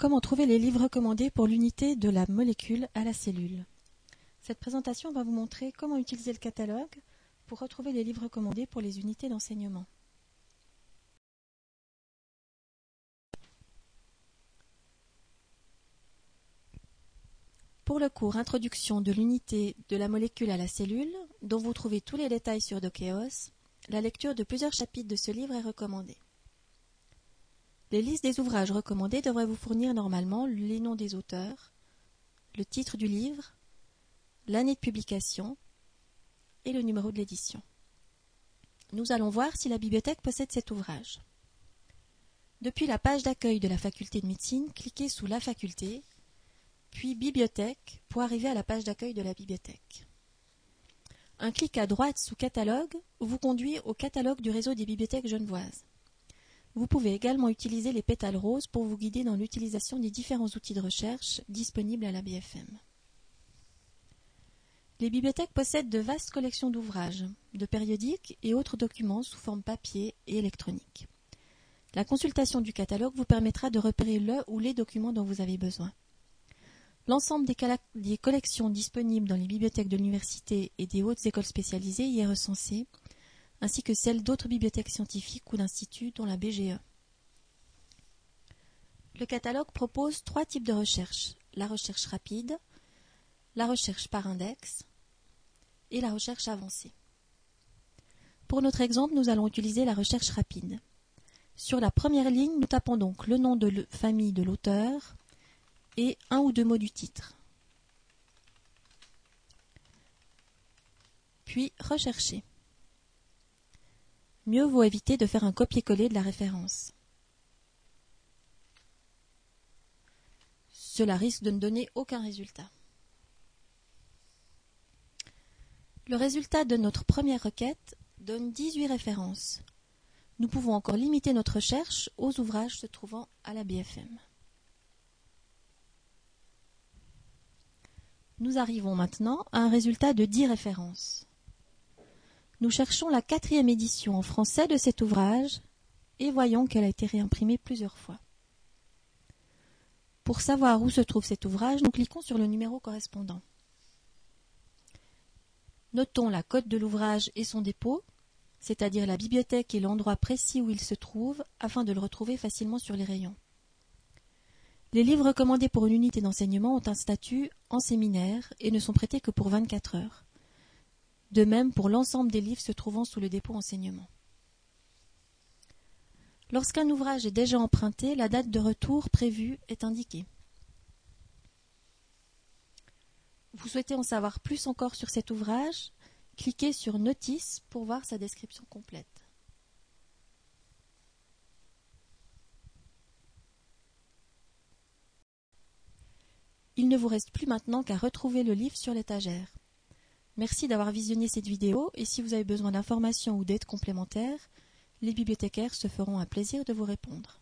Comment trouver les livres recommandés pour l'unité de la molécule à la cellule. Cette présentation va vous montrer comment utiliser le catalogue pour retrouver les livres recommandés pour les unités d'enseignement. Pour le cours Introduction de l'unité de la molécule à la cellule, dont vous trouvez tous les détails sur Dokeos, la lecture de plusieurs chapitres de ce livre est recommandée. Les listes des ouvrages recommandés devraient vous fournir normalement les noms des auteurs, le titre du livre, l'année de publication et le numéro de l'édition. Nous allons voir si la bibliothèque possède cet ouvrage. Depuis la page d'accueil de la faculté de médecine, cliquez sous la faculté, puis bibliothèque pour arriver à la page d'accueil de la bibliothèque. Un clic à droite sous catalogue vous conduit au catalogue du réseau des bibliothèques genevoises. Vous pouvez également utiliser les pétales roses pour vous guider dans l'utilisation des différents outils de recherche disponibles à la BFM. Les bibliothèques possèdent de vastes collections d'ouvrages, de périodiques et autres documents sous forme papier et électronique. La consultation du catalogue vous permettra de repérer le ou les documents dont vous avez besoin. L'ensemble des collections disponibles dans les bibliothèques de l'université et des hautes écoles spécialisées y est recensé, ainsi que celles d'autres bibliothèques scientifiques ou d'instituts, dont la BGE. Le catalogue propose 3 types de recherche: la recherche rapide, la recherche par index et la recherche avancée. Pour notre exemple, nous allons utiliser la recherche rapide. Sur la première ligne, nous tapons donc le nom de famille de l'auteur et 1 ou 2 mots du titre. Puis rechercher. Mieux vaut éviter de faire un copier-coller de la référence. Cela risque de ne donner aucun résultat. Le résultat de notre première requête donne 18 références. Nous pouvons encore limiter notre recherche aux ouvrages se trouvant à la BFM. Nous arrivons maintenant à un résultat de 10 références. Nous cherchons la 4e édition en français de cet ouvrage et voyons qu'elle a été réimprimée plusieurs fois. Pour savoir où se trouve cet ouvrage, nous cliquons sur le numéro correspondant. Notons la cote de l'ouvrage et son dépôt, c'est-à-dire la bibliothèque et l'endroit précis où il se trouve, afin de le retrouver facilement sur les rayons. Les livres recommandés pour une unité d'enseignement ont un statut en séminaire et ne sont prêtés que pour 24 heures. De même pour l'ensemble des livres se trouvant sous le dépôt enseignement. Lorsqu'un ouvrage est déjà emprunté, la date de retour prévue est indiquée. Vous souhaitez en savoir plus encore sur cet ouvrage? Cliquez sur Notice pour voir sa description complète. Il ne vous reste plus maintenant qu'à retrouver le livre sur l'étagère. Merci d'avoir visionné cette vidéo et si vous avez besoin d'informations ou d'aide complémentaires, les bibliothécaires se feront un plaisir de vous répondre.